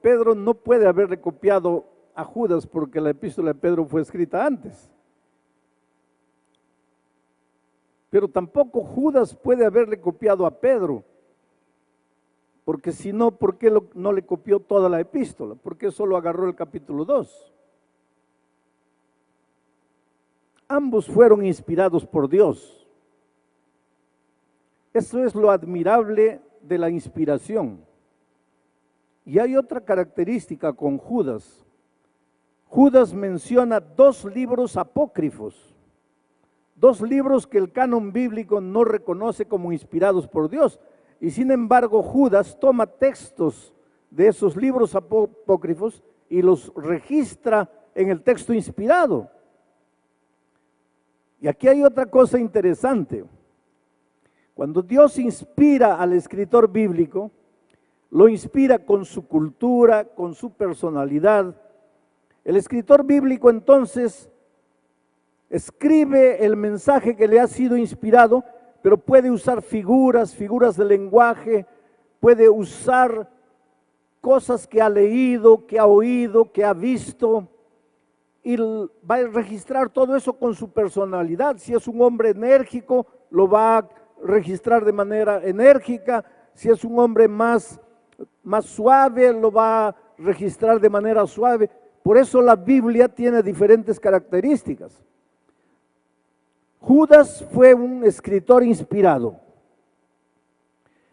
Pedro no puede haberle copiado a Judas porque la epístola de Pedro fue escrita antes. Pero tampoco Judas puede haberle copiado a Pedro, porque si no, ¿por qué no le copió toda la epístola? ¿Por qué solo agarró el capítulo 2? Ambos fueron inspirados por Dios. Eso es lo admirable de la inspiración. Y hay otra característica con Judas. Judas menciona 2 libros apócrifos, 2 libros que el canon bíblico no reconoce como inspirados por Dios. Y sin embargo, Judas toma textos de esos libros apócrifos y los registra en el texto inspirado. Y aquí hay otra cosa interesante. Cuando Dios inspira al escritor bíblico, lo inspira con su cultura, con su personalidad. El escritor bíblico entonces escribe el mensaje que le ha sido inspirado, pero puede usar figuras de lenguaje, puede usar cosas que ha leído, que ha oído, que ha visto, y va a registrar todo eso con su personalidad. Si es un hombre enérgico, lo va a registrar de manera enérgica. Si es un hombre más suave, lo va a registrar de manera suave. Por eso la Biblia tiene diferentes características. Judas fue un escritor inspirado.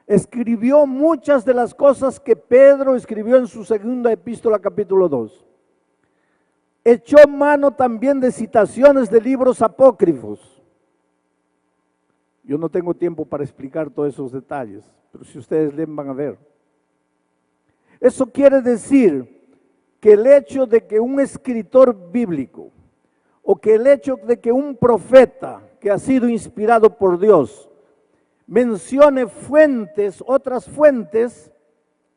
Escribió muchas de las cosas que Pedro escribió en su segunda epístola, capítulo 2. Echó mano también de citaciones de libros apócrifos. Yo no tengo tiempo para explicar todos esos detalles, pero si ustedes leen van a ver. Eso quiere decir que el hecho de que un escritor bíblico o que el hecho de que un profeta que ha sido inspirado por Dios mencione fuentes, otras fuentes,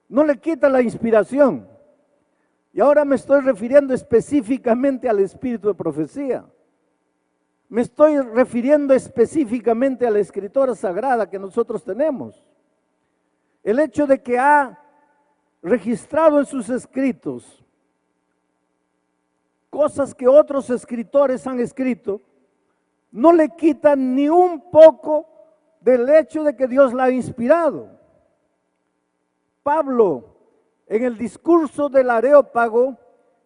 no le quita la inspiración. Y ahora me estoy refiriendo específicamente al espíritu de profecía. Me estoy refiriendo específicamente a la escritura sagrada que nosotros tenemos. El hecho de que ha registrado en sus escritos cosas que otros escritores han escrito, no le quitan ni un poco del hecho de que Dios la ha inspirado. Pablo, en el discurso del Areópago,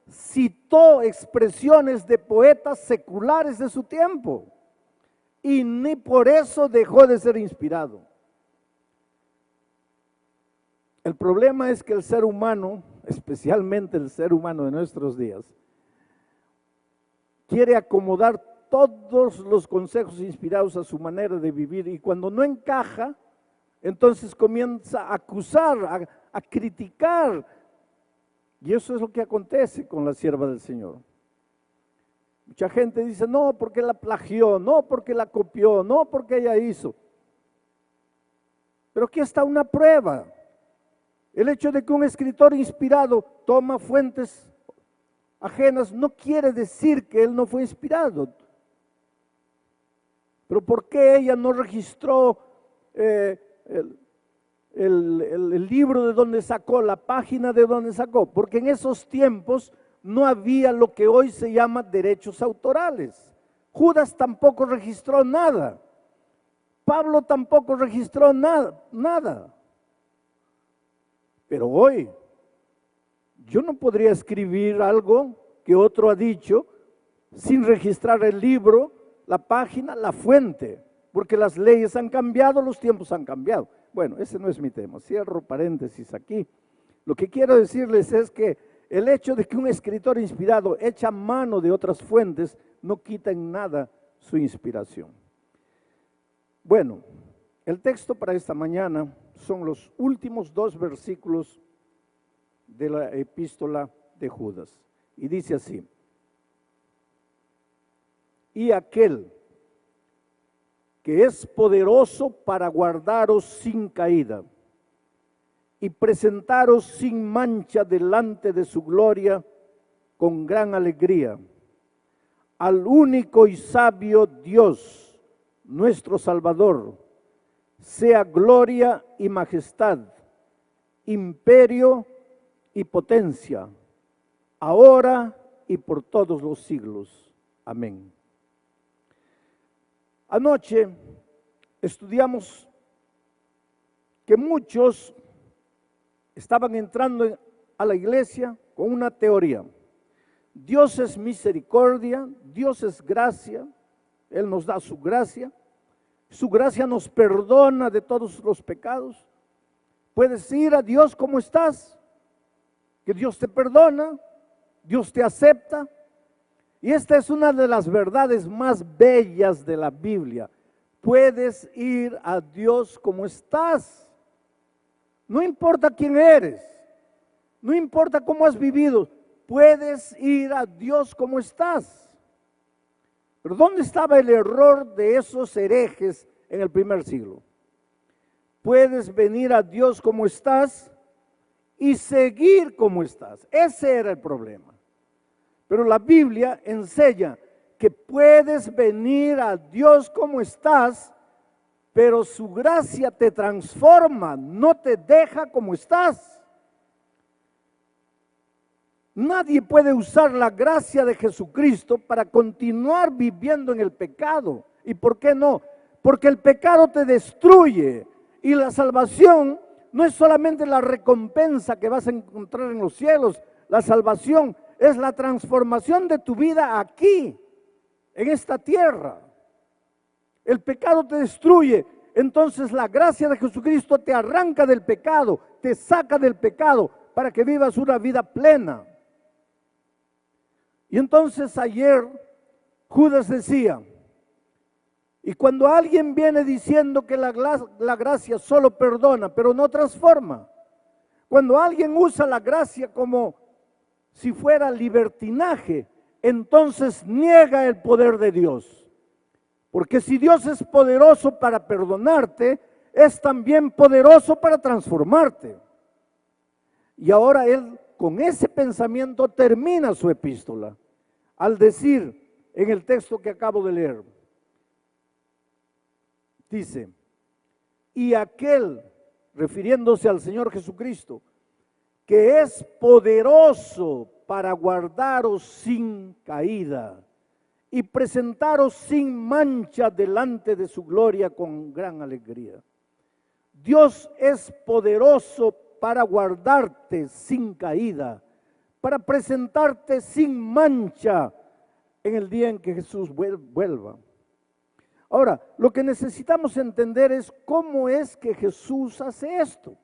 citó expresiones de poetas seculares de su tiempo y ni por eso dejó de ser inspirado. El problema es que el ser humano, especialmente el ser humano de nuestros días, quiere acomodar todos los consejos inspirados a su manera de vivir, y cuando no encaja, entonces comienza a acusar, a criticar. Y eso es lo que acontece con la sierva del Señor. Mucha gente dice, no, porque la plagió, no, porque la copió, no, porque ella hizo. Pero aquí está una prueba. El hecho de que un escritor inspirado toma fuentes ajenas no quiere decir que él no fue inspirado. Pero ¿por qué ella no registró el libro de donde sacó, la página de donde sacó? Porque en esos tiempos no había lo que hoy se llama derechos autorales. Judas tampoco registró nada. Pablo tampoco registró nada. Pero hoy yo no podría escribir algo que otro ha dicho sin registrar el libro, la página, la fuente, porque las leyes han cambiado, los tiempos han cambiado. Bueno, ese no es mi tema, cierro paréntesis aquí. Lo que quiero decirles es que el hecho de que un escritor inspirado echa mano de otras fuentes no quita en nada su inspiración. Bueno, el texto para esta mañana son los últimos 2 versículos de la epístola de Judas. Y dice así: y aquel que es poderoso para guardaros sin caída y presentaros sin mancha delante de su gloria con gran alegría, al único y sabio Dios, nuestro Salvador, sea gloria y majestad, imperio y potencia, ahora y por todos los siglos. Amén. Anoche estudiamos que muchos estaban entrando a la iglesia con una teoría. Dios es misericordia, Dios es gracia, Él nos da su gracia nos perdona de todos los pecados. Puedes ir a Dios como estás, que Dios te perdona, Dios te acepta. Y esta es una de las verdades más bellas de la Biblia. Puedes ir a Dios como estás. No importa quién eres, no importa cómo has vivido, puedes ir a Dios como estás. Pero ¿dónde estaba el error de esos herejes en el primer siglo? Puedes venir a Dios como estás y seguir como estás. Ese era el problema. Pero la Biblia enseña que puedes venir a Dios como estás, pero su gracia te transforma, no te deja como estás. Nadie puede usar la gracia de Jesucristo para continuar viviendo en el pecado. ¿Y por qué no? Porque el pecado te destruye y la salvación no es solamente la recompensa que vas a encontrar en los cielos. La salvación es la transformación de tu vida aquí, en esta tierra. El pecado te destruye, entonces la gracia de Jesucristo te arranca del pecado, te saca del pecado para que vivas una vida plena. Y entonces ayer Judas decía, y cuando alguien viene diciendo que la gracia solo perdona, pero no transforma, cuando alguien usa la gracia como si fuera libertinaje, entonces niega el poder de Dios. Porque si Dios es poderoso para perdonarte, es también poderoso para transformarte. Y ahora él con ese pensamiento termina su epístola al decir en el texto que acabo de leer, dice, y aquel, refiriéndose al Señor Jesucristo, que es poderoso para guardaros sin caída y presentaros sin mancha delante de su gloria con gran alegría. Dios es poderoso para guardarte sin caída, para presentarte sin mancha en el día en que Jesús vuelva. Ahora, lo que necesitamos entender es cómo es que Jesús hace esto.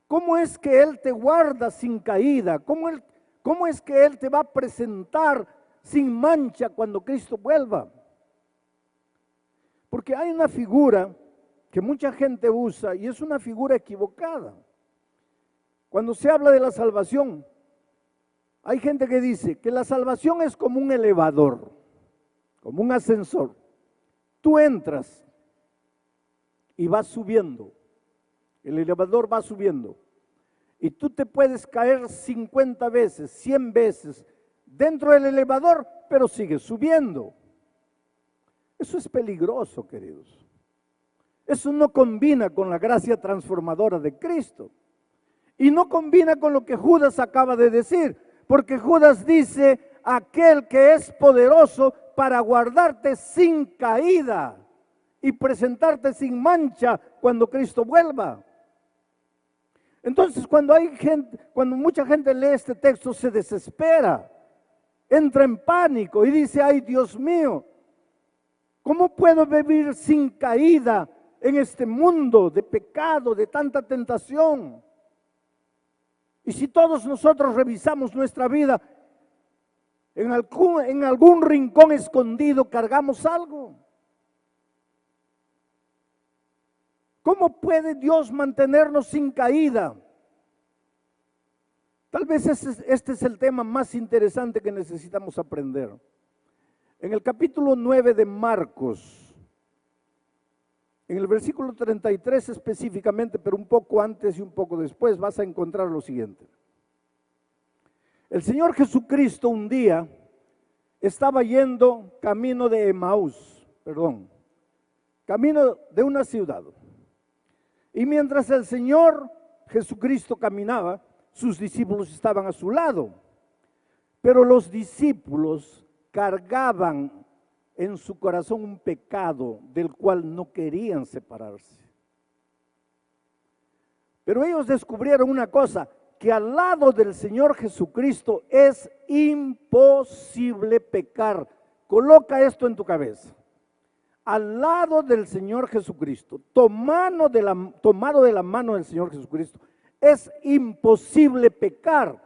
¿Cómo es que Él te guarda sin caída? ¿Cómo es que Él te va a presentar sin mancha cuando Cristo vuelva? Porque hay una figura que mucha gente usa y es una figura equivocada. Cuando se habla de la salvación, hay gente que dice que la salvación es como un elevador, como un ascensor. Tú entras y vas subiendo, el elevador va subiendo y tú te puedes caer 50 veces, 100 veces dentro del elevador, pero sigues subiendo. Eso es peligroso, queridos. Eso no combina con la gracia transformadora de Cristo. Y no combina con lo que Judas acaba de decir, porque Judas dice, aquel que es poderoso para guardarte sin caída y presentarte sin mancha cuando Cristo vuelva. Entonces, cuando mucha gente lee este texto, se desespera, entra en pánico y dice, ay Dios mío, ¿cómo puedo vivir sin caída en este mundo de pecado, de tanta tentación? Y si todos nosotros revisamos nuestra vida, en algún rincón escondido cargamos algo. ¿Cómo puede Dios mantenernos sin caída? Tal vez este es el tema más interesante que necesitamos aprender. En el capítulo 9 de Marcos, en el versículo 33 específicamente, pero un poco antes y un poco después, vas a encontrar lo siguiente. El Señor Jesucristo un día estaba yendo camino de Emaús, camino de una ciudad. Y mientras el Señor Jesucristo caminaba, sus discípulos estaban a su lado, pero los discípulos cargaban en su corazón un pecado del cual no querían separarse. Pero ellos descubrieron una cosa, que al lado del Señor Jesucristo es imposible pecar. Coloca esto en tu cabeza. Al lado del Señor Jesucristo, tomado de la mano del Señor Jesucristo, es imposible pecar.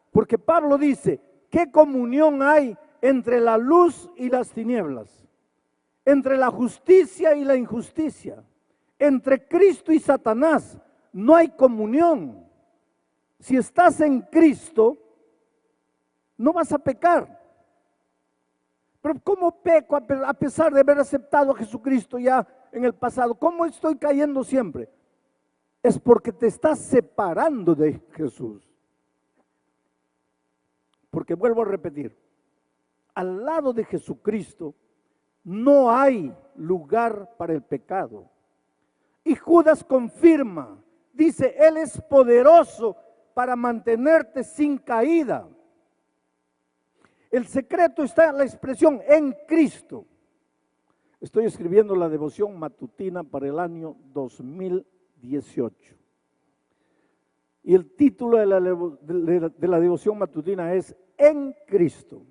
Porque Pablo dice, ¿qué comunión hay entre la luz y las tinieblas? Entre la justicia y la injusticia. Entre Cristo y Satanás no hay comunión. Si estás en Cristo, no vas a pecar. Pero ¿cómo peco a pesar de haber aceptado a Jesucristo ya en el pasado? ¿Cómo estoy cayendo siempre? Es porque te estás separando de Jesús. Porque vuelvo a repetir, al lado de Jesucristo no hay lugar para el pecado. Y Judas confirma, dice, Él es poderoso para mantenerte sin caída. El secreto está en la expresión en Cristo. Estoy escribiendo la devoción matutina para el año 2018. Y el título de la devoción matutina es En Cristo.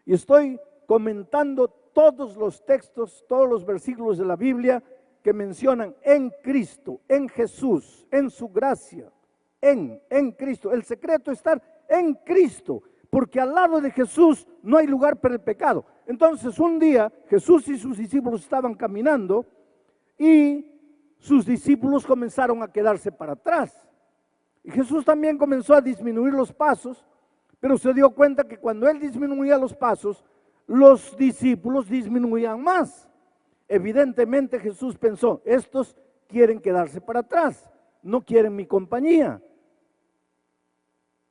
Y estoy comentando todos los textos, todos los versículos de la Biblia que mencionan en Cristo, en Jesús, en su gracia, en Cristo. El secreto es estar en Cristo, porque al lado de Jesús no hay lugar para el pecado. Entonces un día Jesús y sus discípulos estaban caminando y sus discípulos comenzaron a quedarse para atrás. Y Jesús también comenzó a disminuir los pasos, pero se dio cuenta que cuando Él disminuía los pasos, los discípulos disminuían más. Evidentemente Jesús pensó, estos quieren quedarse para atrás, no quieren mi compañía.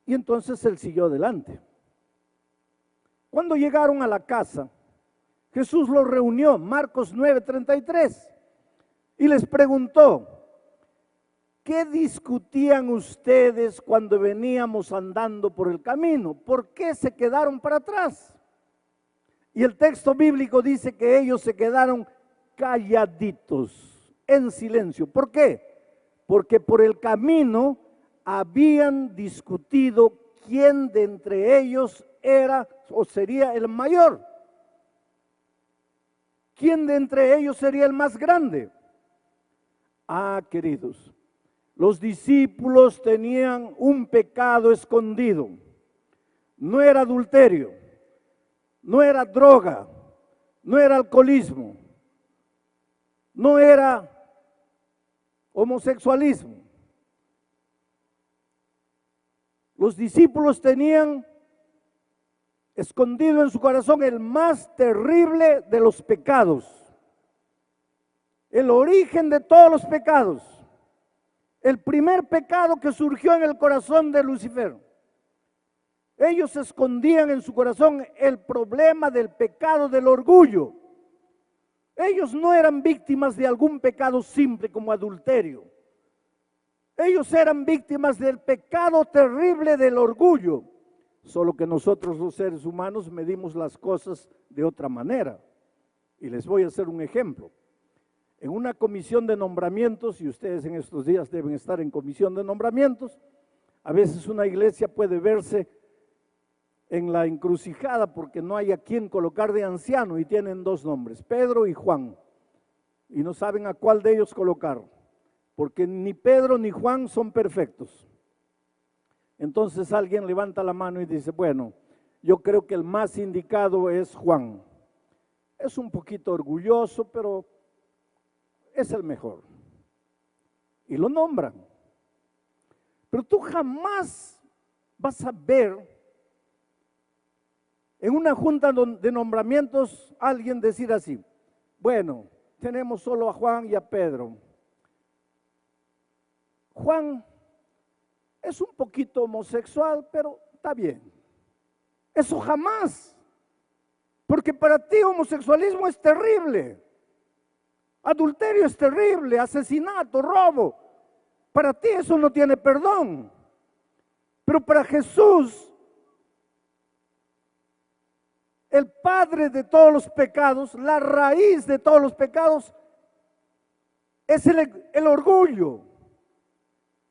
Y entonces Él siguió adelante. Cuando llegaron a la casa, Jesús los reunió, Marcos 9:33, y les preguntó, ¿qué discutían ustedes cuando veníamos andando por el camino? ¿Por qué se quedaron para atrás? Y el texto bíblico dice que ellos se quedaron calladitos, en silencio. ¿Por qué? Porque por el camino habían discutido quién de entre ellos era o sería el mayor. ¿Quién de entre ellos sería el más grande? Ah, queridos, los discípulos tenían un pecado escondido. No era adulterio, no era droga, no era alcoholismo, no era homosexualismo. Los discípulos tenían escondido en su corazón el más terrible de los pecados, el origen de todos los pecados, el primer pecado que surgió en el corazón de Lucifer. Ellos escondían en su corazón el problema del pecado del orgullo. Ellos no eran víctimas de algún pecado simple como adulterio. Ellos eran víctimas del pecado terrible del orgullo. Solo que nosotros los seres humanos medimos las cosas de otra manera. Y les voy a hacer un ejemplo. En una comisión de nombramientos, y ustedes en estos días deben estar en comisión de nombramientos, a veces una iglesia puede verse en la encrucijada porque no hay a quien colocar de anciano y tienen dos nombres, Pedro y Juan, y no saben a cuál de ellos colocar, porque ni Pedro ni Juan son perfectos. Entonces alguien levanta la mano y dice, bueno, yo creo que el más indicado es Juan. Es un poquito orgulloso, pero es el mejor. Y lo nombran. Pero tú jamás vas a ver en una junta de nombramientos alguien decir así, bueno, tenemos solo a Juan y a Pedro. Juan es un poquito homosexual, pero está bien. Eso jamás. Porque para ti homosexualismo es terrible. Adulterio es terrible, asesinato, robo. Para ti eso no tiene perdón. Pero para Jesús, el padre de todos los pecados, la raíz de todos los pecados, es el orgullo.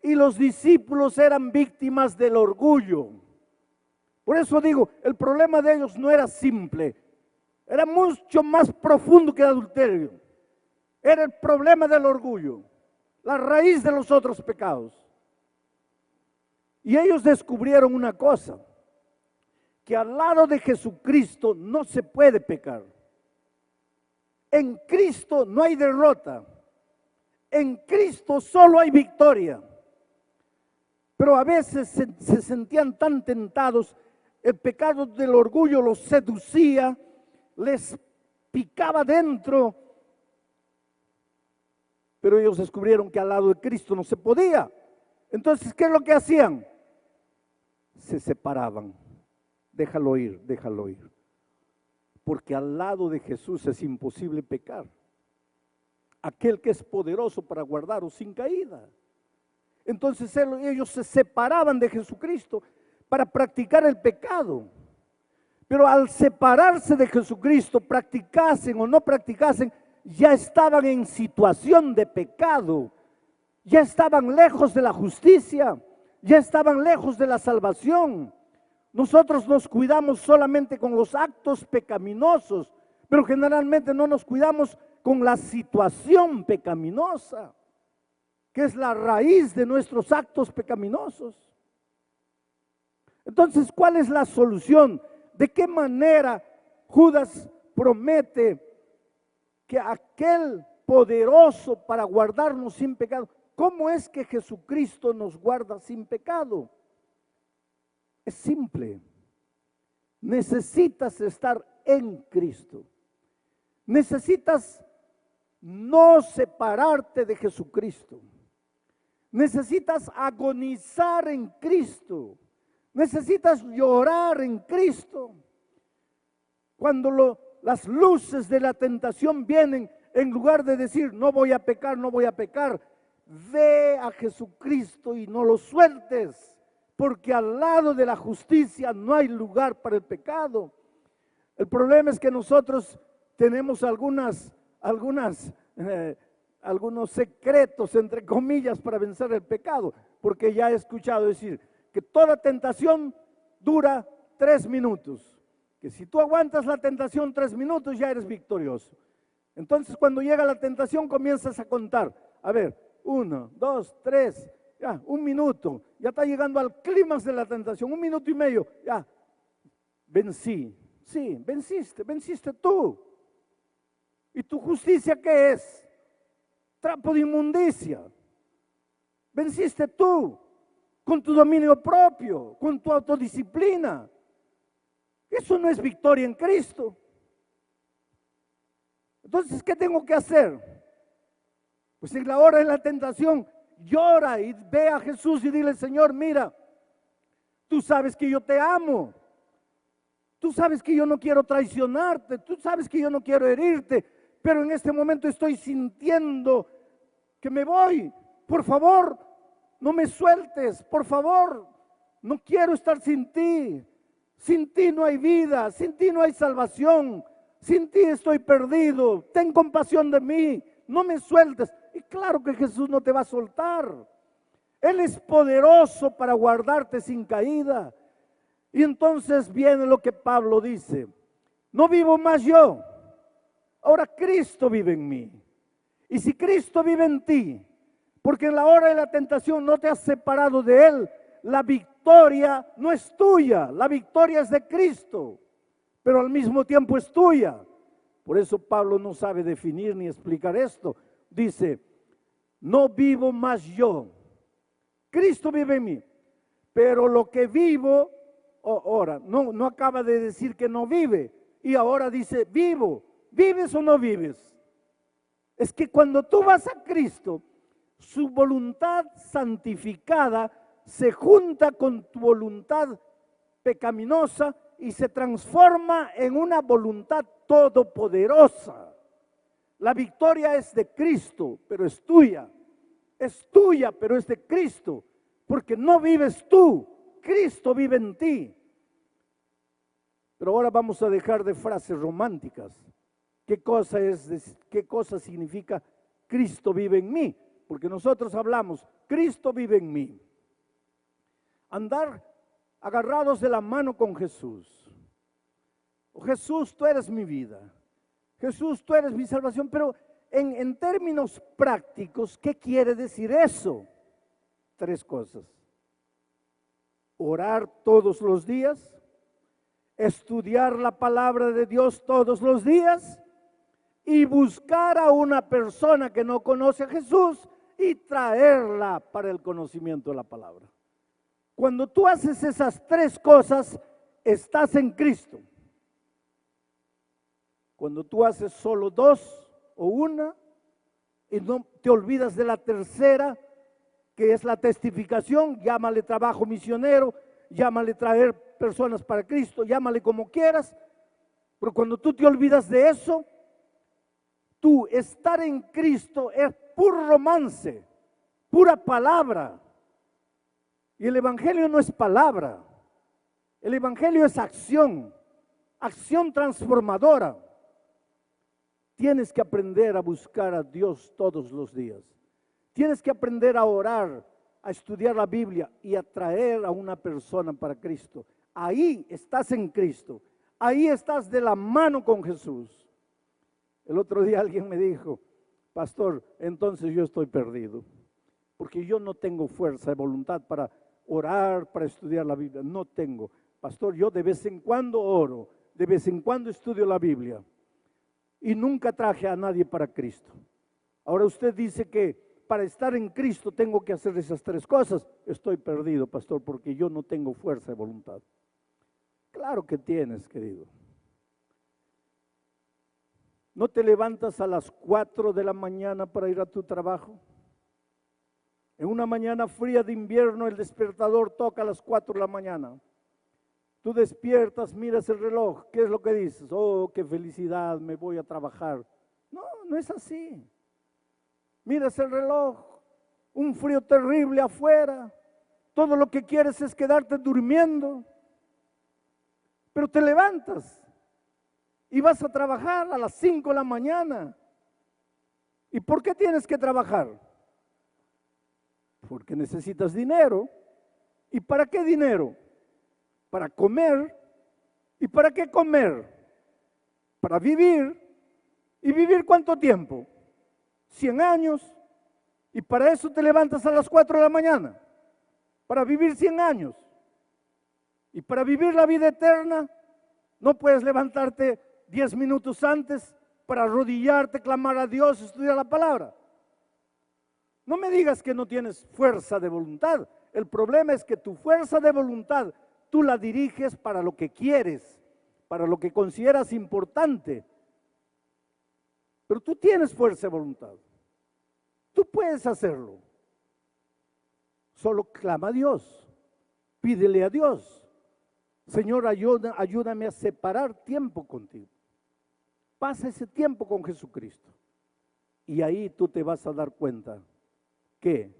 Y los discípulos eran víctimas del orgullo. Por eso digo, el problema de ellos no era simple, era mucho más profundo que el adulterio. Era el problema del orgullo, la raíz de los otros pecados. Y ellos descubrieron una cosa, que al lado de Jesucristo no se puede pecar. En Cristo no hay derrota. En Cristo solo hay victoria. Pero a veces se sentían tan tentados, el pecado del orgullo los seducía, les picaba dentro. Pero ellos descubrieron que al lado de Cristo no se podía. Entonces, ¿qué es lo que hacían? Se separaban. Déjalo ir, déjalo ir. Porque al lado de Jesús es imposible pecar. Aquel que es poderoso para guardaros sin caída. Entonces ellos se separaban de Jesucristo para practicar el pecado. Pero al separarse de Jesucristo, practicasen o no practicasen, ya estaban en situación de pecado. Ya estaban lejos de la justicia, ya estaban lejos de la salvación. Nosotros nos cuidamos solamente con los actos pecaminosos, pero generalmente no nos cuidamos con la situación pecaminosa, que es la raíz de nuestros actos pecaminosos. Entonces, ¿cuál es la solución? ¿De qué manera Judas promete que aquel poderoso para guardarnos sin pecado? ¿Cómo es que Jesucristo nos guarda sin pecado? Es simple. Necesitas estar en Cristo. Necesitas no separarte de Jesucristo. Necesitas agonizar en Cristo. Necesitas llorar en Cristo. Cuando las luces de la tentación vienen, en lugar de decir, no voy a pecar, no voy a pecar, ve a Jesucristo y no lo sueltes, porque al lado de la justicia no hay lugar para el pecado. El problema es que nosotros tenemos algunos secretos, entre comillas, para vencer el pecado, porque ya he escuchado decir que toda tentación dura 3 minutos, que si tú aguantas la tentación 3 minutos ya eres victorioso. Entonces cuando llega la tentación comienzas a contar, a ver, 1, 2, 3, ya, 1 minuto, ya está llegando al clímax de la tentación, 1 minuto y medio, ya, vencí, sí, venciste tú. ¿Y tu justicia qué es? Trapo de inmundicia. Venciste tú con tu dominio propio, con tu autodisciplina. Eso no es victoria en Cristo. Entonces, ¿qué tengo que hacer? Pues en la hora de la tentación, llora y ve a Jesús y dile, Señor, mira, tú sabes que yo te amo. Tú sabes que yo no quiero traicionarte. Tú sabes que yo no quiero herirte. Pero en este momento estoy sintiendo que me voy. Por favor, no me sueltes. Por favor, no quiero estar sin ti. Sin ti no hay vida. Sin ti no hay salvación. Sin ti estoy perdido. Ten compasión de mí. No me sueltes. Y claro que Jesús no te va a soltar. Él es poderoso para guardarte sin caída. Y entonces viene lo que Pablo dice. No vivo más yo. Ahora Cristo vive en mí. Y si Cristo vive en ti, porque en la hora de la tentación no te has separado de Él, la victoria no es tuya, la victoria es de Cristo, pero al mismo tiempo es tuya. Por eso Pablo no sabe definir ni explicar esto. Dice, no vivo más yo, Cristo vive en mí, pero lo que vivo, ahora, no acaba de decir que no vive, y ahora dice vivo. ¿Vives o no vives? Es que cuando tú vas a Cristo, su voluntad santificada se junta con tu voluntad pecaminosa y se transforma en una voluntad todopoderosa. La victoria es de Cristo, pero es tuya. es tuya, pero es de Cristo, porque no vives tú, Cristo vive en ti. Pero ahora vamos a dejar de frases románticas. ¿Qué cosa significa Cristo vive en mí? Porque nosotros hablamos, Cristo vive en mí. Andar agarrados de la mano con Jesús. Oh, Jesús, tú eres mi vida. Jesús, tú eres mi salvación. Pero en términos prácticos, ¿qué quiere decir eso? 3 cosas. Orar todos los días, estudiar la palabra de Dios todos los días y buscar a una persona que no conoce a Jesús y traerla para el conocimiento de la palabra. Cuando tú haces esas 3 cosas, estás en Cristo. Cuando tú haces solo 2 o 1 y no te olvidas de la tercera, que es la testificación, llámale trabajo misionero, llámale traer personas para Cristo, llámale como quieras, pero cuando tú te olvidas de eso, tú estar en Cristo es puro romance, pura palabra. Y el Evangelio no es palabra, el Evangelio es acción, acción transformadora. Tienes que aprender a buscar a Dios todos los días. Tienes que aprender a orar, a estudiar la Biblia y a traer a una persona para Cristo. Ahí estás en Cristo, ahí estás de la mano con Jesús. El otro día alguien me dijo, pastor, entonces yo estoy perdido, porque yo no tengo fuerza de voluntad para orar, para estudiar la Biblia. No tengo. Pastor, yo de vez en cuando oro, de vez en cuando estudio la Biblia y nunca traje a nadie para Cristo. Ahora usted dice que para estar en Cristo tengo que hacer esas 3 cosas. Estoy perdido, pastor, porque yo no tengo fuerza de voluntad. Claro que tienes, querido. ¿No te levantas a las 4 de la mañana para ir a tu trabajo? En una mañana fría de invierno el despertador toca a las 4 de la mañana. Tú despiertas, miras el reloj, ¿qué es lo que dices? Oh, qué felicidad, me voy a trabajar. No, no es así. Miras el reloj, un frío terrible afuera, todo lo que quieres es quedarte durmiendo, pero te levantas y vas a trabajar a las 5 de la mañana. ¿Y por qué tienes que trabajar? Porque necesitas dinero. ¿Y para qué dinero? Para comer. ¿Y para qué comer? Para vivir. ¿Y vivir cuánto tiempo? 100 años. Y para eso te levantas a las 4 de la mañana. Para vivir 100 años. Y para vivir la vida eterna, no puedes levantarte 10 minutos antes para arrodillarte, clamar a Dios, estudiar la palabra. No me digas que no tienes fuerza de voluntad. El problema es que tu fuerza de voluntad tú la diriges para lo que quieres, para lo que consideras importante. Pero tú tienes fuerza de voluntad. Tú puedes hacerlo. Solo clama a Dios. Pídele a Dios. Señor, ayúdame a separar tiempo contigo. Pasa ese tiempo con Jesucristo. Y ahí tú te vas a dar cuenta que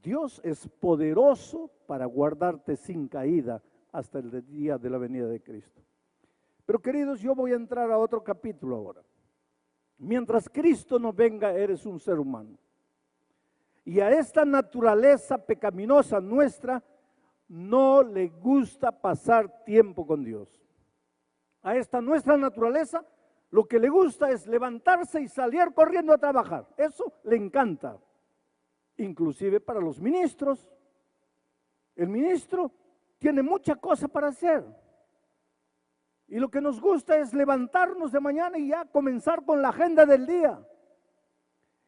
Dios es poderoso para guardarte sin caída hasta el día de la venida de Cristo. Pero queridos, yo voy a entrar a otro capítulo ahora. Mientras Cristo no venga, eres un ser humano. Y a esta naturaleza pecaminosa nuestra no le gusta pasar tiempo con Dios. A esta nuestra naturaleza lo que le gusta es levantarse y salir corriendo a trabajar. Eso le encanta. Inclusive para los ministros. El ministro tiene mucha cosa para hacer. Y lo que nos gusta es levantarnos de mañana y ya comenzar con la agenda del día.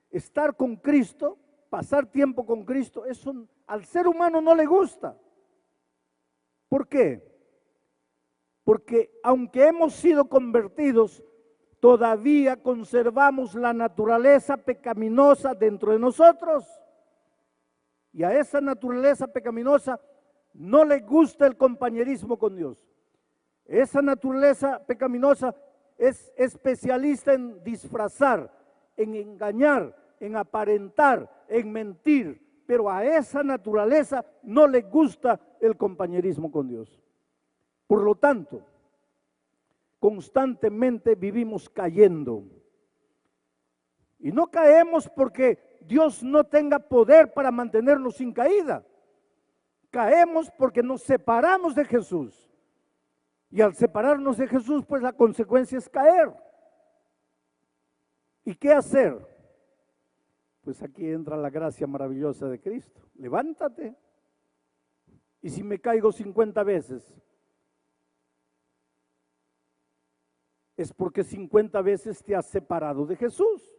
Estar con Cristo, pasar tiempo con Cristo, eso al ser humano no le gusta. ¿Por qué? Porque aunque hemos sido convertidos, todavía conservamos la naturaleza pecaminosa dentro de nosotros. Y a esa naturaleza pecaminosa no le gusta el compañerismo con Dios. Esa naturaleza pecaminosa es especialista en disfrazar, en engañar, en aparentar, en mentir, pero a esa naturaleza no le gusta el compañerismo con Dios. Por lo tanto, constantemente vivimos cayendo. Y no caemos porque Dios no tenga poder para mantenernos sin caída. Caemos porque nos separamos de Jesús. Y al separarnos de Jesús, pues la consecuencia es caer. ¿Y qué hacer? Pues aquí entra la gracia maravillosa de Cristo. Levántate. Y si me caigo 50 veces, es porque 50 veces te has separado de Jesús.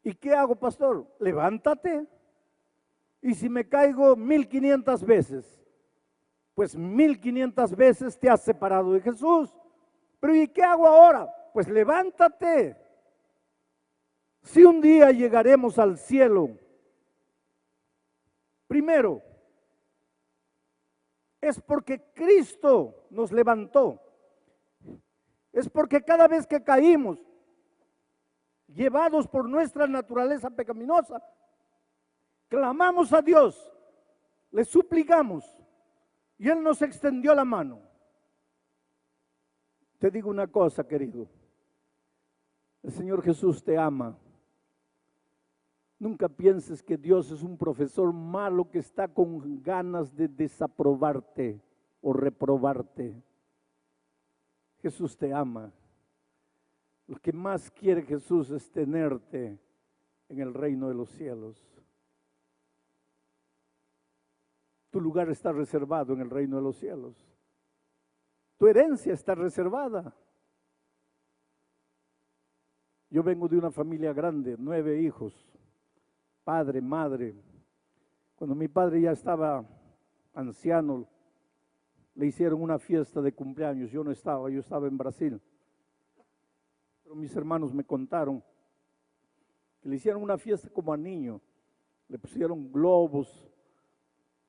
¿Y qué hago, pastor? Levántate. Y si me caigo 1500 veces, pues 1500 veces te has separado de Jesús. Pero ¿y qué hago ahora? Pues levántate. Si un día llegaremos al cielo, primero, es porque Cristo nos levantó. Es porque cada vez que caímos, llevados por nuestra naturaleza pecaminosa, clamamos a Dios, le suplicamos y Él nos extendió la mano. Te digo una cosa, querido, el Señor Jesús te ama. Nunca pienses que Dios es un profesor malo que está con ganas de desaprobarte o reprobarte. Jesús te ama. Lo que más quiere Jesús es tenerte en el reino de los cielos. Tu lugar está reservado en el reino de los cielos. Tu herencia está reservada. Yo vengo de una familia grande, 9 hijos. Padre, madre. Cuando mi padre ya estaba anciano, le hicieron una fiesta de cumpleaños. Yo no estaba, yo estaba en Brasil. Pero mis hermanos me contaron que le hicieron una fiesta como a niño. Le pusieron globos,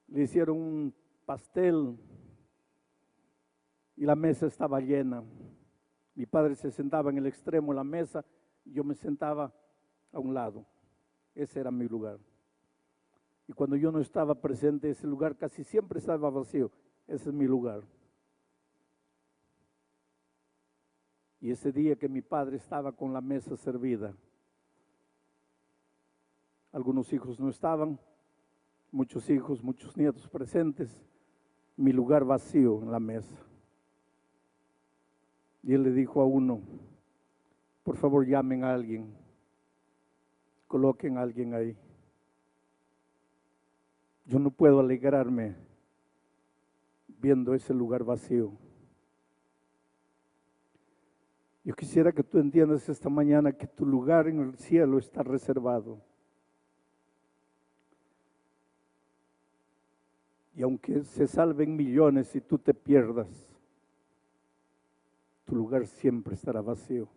le hicieron un pastel y la mesa estaba llena. Mi padre se sentaba en el extremo de la mesa y yo me sentaba a un lado. Ese era mi lugar. Y cuando yo no estaba presente, ese lugar casi siempre estaba vacío. Ese es mi lugar. Y ese día que mi padre estaba con la mesa servida, algunos hijos no estaban, muchos hijos, muchos nietos presentes, mi lugar vacío en la mesa. Y él le dijo a uno, por favor llamen a alguien, coloquen a alguien ahí. Yo no puedo alegrarme viendo ese lugar vacío. Yo quisiera que tú entiendas esta mañana que tu lugar en el cielo está reservado. Y aunque se salven millones y tú te pierdas, tu lugar siempre estará vacío.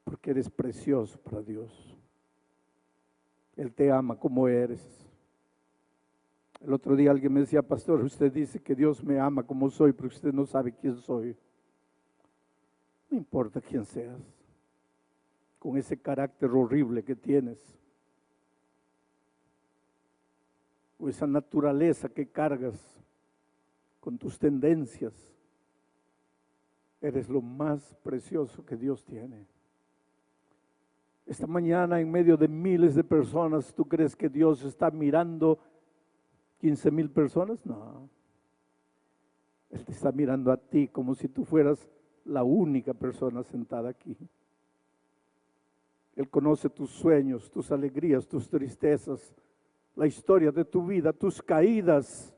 Porque eres precioso para Dios. Él te ama como eres. El otro día alguien me decía, pastor, usted dice que Dios me ama como soy, pero usted no sabe quién soy. No importa quién seas, con ese carácter horrible que tienes, o esa naturaleza que cargas con tus tendencias, eres lo más precioso que Dios tiene. Esta mañana, en medio de miles de personas, ¿tú crees que Dios está mirando 15,000 personas? No. Él te está mirando a ti como si tú fueras la única persona sentada aquí. Él conoce tus sueños, tus alegrías, tus tristezas, la historia de tu vida, tus caídas.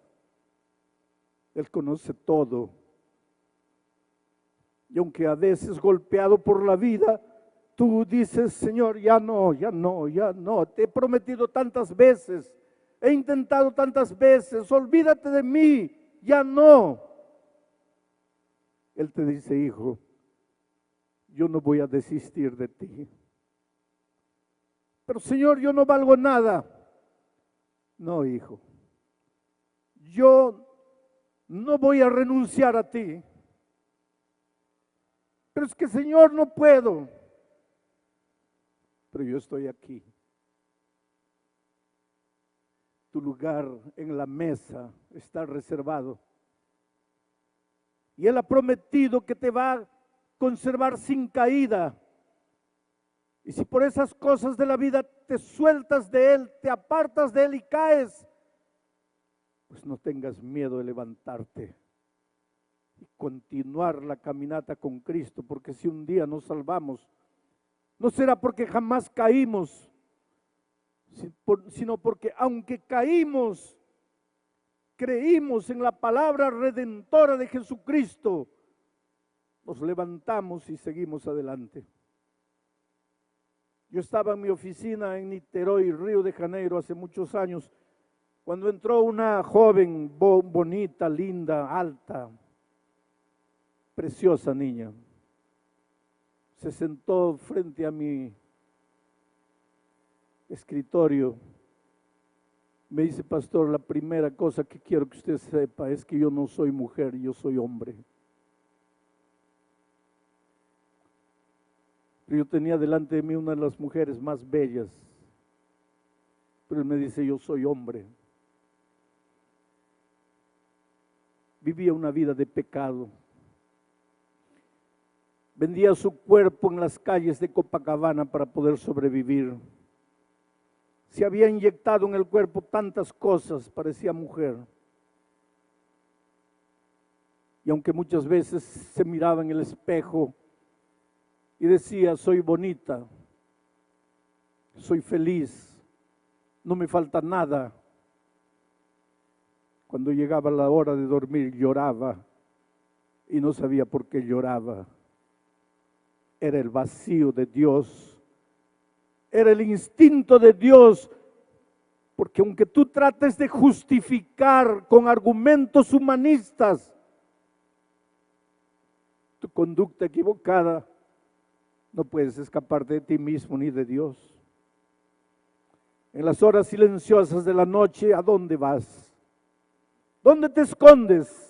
Él conoce todo. Y aunque a veces golpeado por la vida, tú dices, Señor, ya no, te he prometido tantas veces, he intentado tantas veces, olvídate de mí, ya no. Él te dice, hijo, yo no voy a desistir de ti. Pero Señor, yo no valgo nada. No, hijo, yo no voy a renunciar a ti. Pero es que, Señor, no puedo. pero yo estoy aquí. Tu lugar en la mesa está reservado. Y Él ha prometido que te va a conservar sin caída. Y si por esas cosas de la vida te sueltas de Él, te apartas de Él y caes, pues no tengas miedo de levantarte y continuar la caminata con Cristo, porque si un día nos salvamos, no será porque jamás caímos, sino porque aunque caímos, creímos en la palabra redentora de Jesucristo, nos levantamos y seguimos adelante. Yo estaba en mi oficina en Niterói, Río de Janeiro, hace muchos años, cuando entró una joven bonita, linda, alta, preciosa niña. Se sentó frente a mi escritorio. Me dice: pastor, la primera cosa que quiero que usted sepa es que yo no soy mujer, yo soy hombre. Yo tenía delante de mí una de las mujeres más bellas, pero él me dice: yo soy hombre. Vivía una vida de pecado. Vendía su cuerpo en las calles de Copacabana para poder sobrevivir. Se había inyectado en el cuerpo tantas cosas, parecía mujer. Y aunque muchas veces se miraba en el espejo y decía: soy bonita, soy feliz, no me falta nada, cuando llegaba la hora de dormir lloraba y no sabía por qué lloraba. Era el vacío de Dios, era el instinto de Dios, porque aunque tú trates de justificar con argumentos humanistas tu conducta equivocada, no puedes escaparte de ti mismo ni de Dios. En las horas silenciosas de la noche, ¿a dónde vas? ¿Dónde te escondes?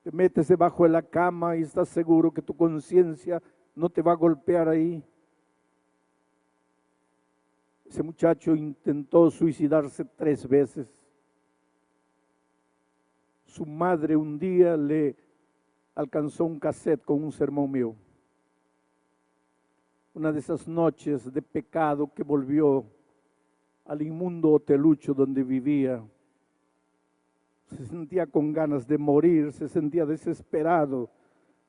Te metes debajo de la cama y estás seguro que tu conciencia no te va a golpear ahí. Ese muchacho intentó suicidarse 3 veces. Su madre un día le alcanzó un cassette con un sermón mío. Una de esas noches de pecado que volvió al inmundo hotelucho donde vivía. Se sentía con ganas de morir, se sentía desesperado,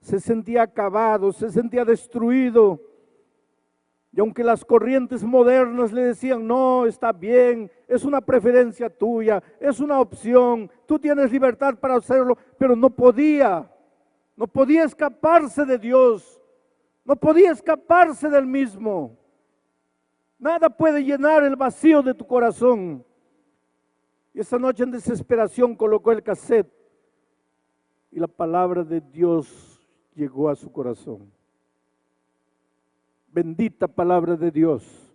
se sentía acabado, se sentía destruido. Y aunque las corrientes modernas le decían: no, está bien, es una preferencia tuya, es una opción, tú tienes libertad para hacerlo, pero no podía escaparse de Dios, no podía escaparse del mismo. Nada puede llenar el vacío de tu corazón. Y esa noche en desesperación colocó el cassette y la palabra de Dios llegó a su corazón. Bendita palabra de Dios.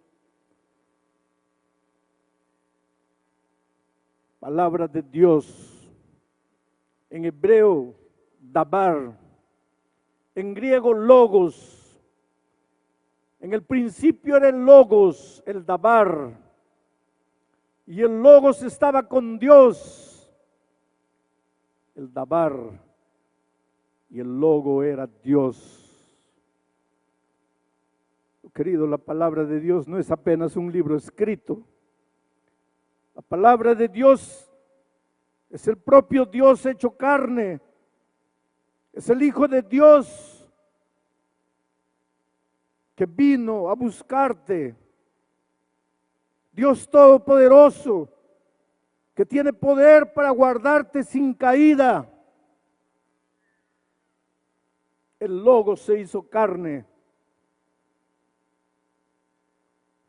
Palabra de Dios. En hebreo, dabar. En griego, logos. En el principio era el logos, el dabar. Y el logos estaba con Dios. El dabar y el logo era Dios. Querido, la palabra de Dios no es apenas un libro escrito. La palabra de Dios es el propio Dios hecho carne. Es el Hijo de Dios que vino a buscarte. Dios Todopoderoso, que tiene poder para guardarte sin caída. El Logos se hizo carne.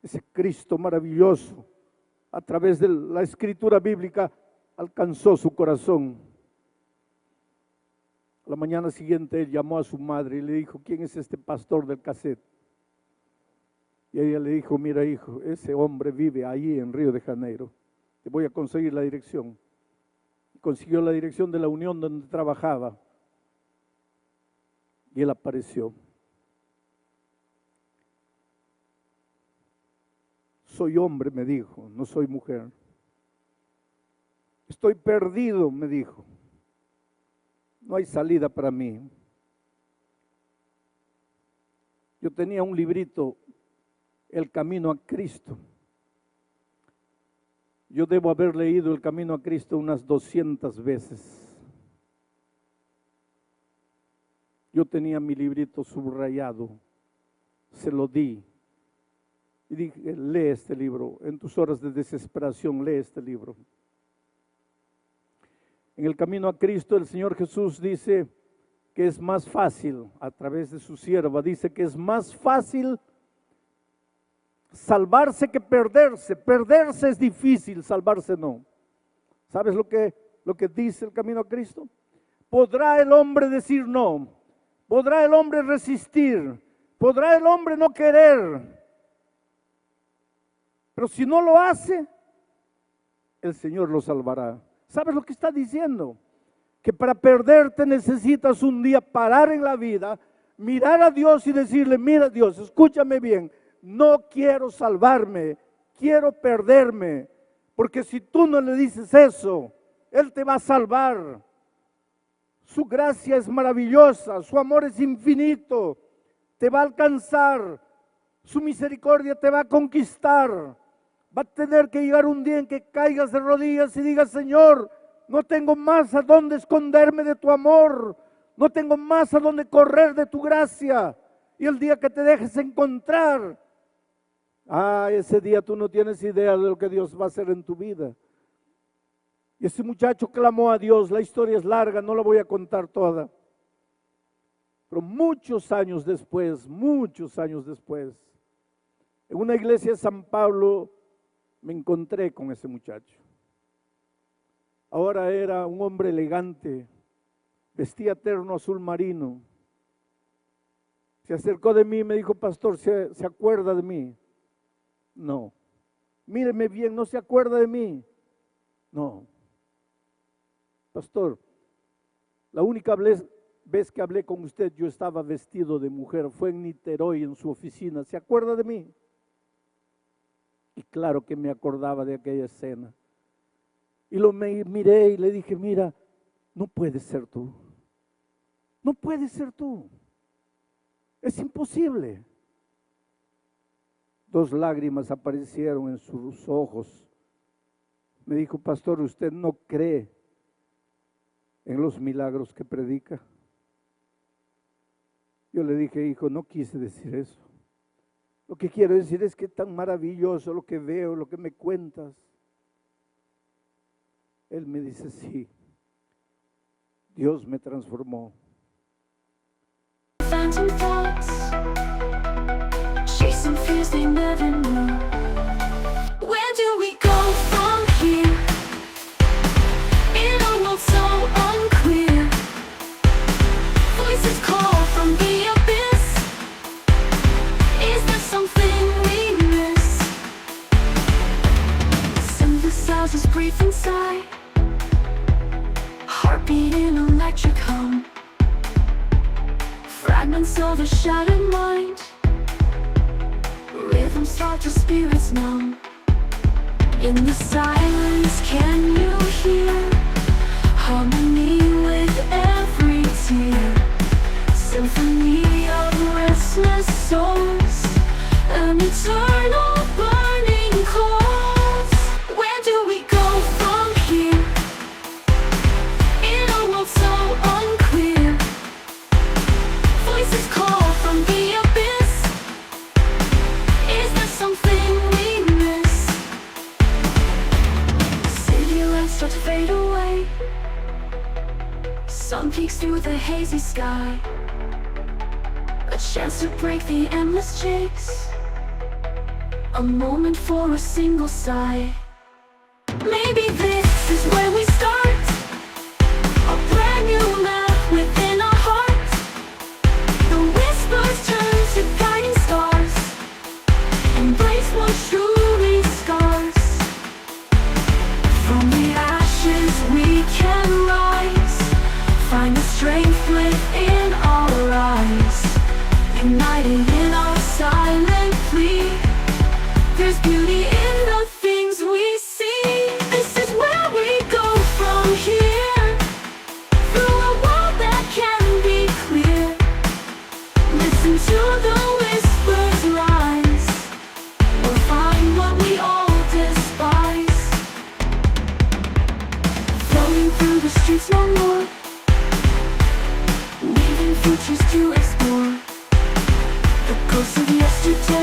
Ese Cristo maravilloso, a través de la escritura bíblica, alcanzó su corazón. La mañana siguiente él llamó a su madre y le dijo: ¿quién es este pastor del cassette? Y ella le dijo: mira, hijo, ese hombre vive ahí en Río de Janeiro, te voy a conseguir la dirección. Consiguió la dirección de la unión donde trabajaba y él apareció. soy hombre, me dijo, no soy mujer. Estoy perdido, me dijo. No hay salida para mí. Yo tenía un librito, El Camino a Cristo. Yo debo haber leído El Camino a Cristo unas 200 veces. Yo tenía mi librito subrayado, se lo di y dije, lee este libro, en tus horas de desesperación, lee este libro. En El Camino a Cristo el Señor Jesús dice que es más fácil, a través de su sierva, dice que es más fácil salvarse que perderse. Perderse es difícil, salvarse no. ¿Sabes lo que dice El Camino a Cristo? ¿Podrá el hombre decir no? ¿Podrá el hombre resistir? ¿Podrá el hombre no querer? Pero si no lo hace, el Señor lo salvará. ¿Sabes lo que está diciendo? Que para perderte necesitas un día parar en la vida, mirar a Dios y decirle, mira Dios, escúchame bien, no quiero salvarme, quiero perderme. Porque si tú no le dices eso, Él te va a salvar. Su gracia es maravillosa, su amor es infinito, te va a alcanzar, su misericordia te va a conquistar. Va a tener que llegar un día en que caigas de rodillas y digas, Señor, no tengo más a dónde esconderme de tu amor, no tengo más a dónde correr de tu gracia. Y el día que te dejes encontrar, ese día tú no tienes idea de lo que Dios va a hacer en tu vida. Y ese muchacho clamó a Dios, la historia es larga, no la voy a contar toda. Pero muchos años después, en una iglesia de San Pablo, me encontré con ese muchacho. Ahora era un hombre elegante, vestía terno azul marino. Se acercó de mí y me dijo, pastor, ¿se acuerda de mí? No. Míreme bien, ¿no se acuerda de mí? No. Pastor, la única vez que hablé con usted, yo estaba vestido de mujer, fue en Niterói, en su oficina. ¿Se acuerda de mí? Y claro que me acordaba de aquella escena. Y lo miré y le dije, mira, no puedes ser tú. No puedes ser tú. Es imposible. 2 lágrimas aparecieron en sus ojos. Me dijo, pastor, ¿usted no cree en los milagros que predica? Yo le dije, hijo, no quise decir eso. Lo que quiero decir es que es tan maravilloso lo que veo, lo que me cuentas. Él me dice, sí, Dios me transformó. Phantom thoughts, chasing fears they never knew. Where do we go from here? In a world so unclear, voices call from the abyss. Is there something we miss? Synthesizers breathe inside, heartbeat in electric hum. Fragments of a shattered mind, rhythms start to spirits numb. In the silence, can you hear harmony with every tear? Symphony of restless souls, an eternal burning cause. Where do we go from here? In a world so unclear, voices call from the abyss. Is there something we miss? City lights start to fade away, sun peeks through the hazy sky. A chance to break the endless chase, a moment for a single sigh. Maybe this is where we start, a brand new map within our hearts. The whispers turn to guiding stars, embrace what truly scars. From the ashes we can rise, find the strength within our eyes. United in our silent plea, there's beauty in streets no more, leaving futures to explore. The ghosts of yesterday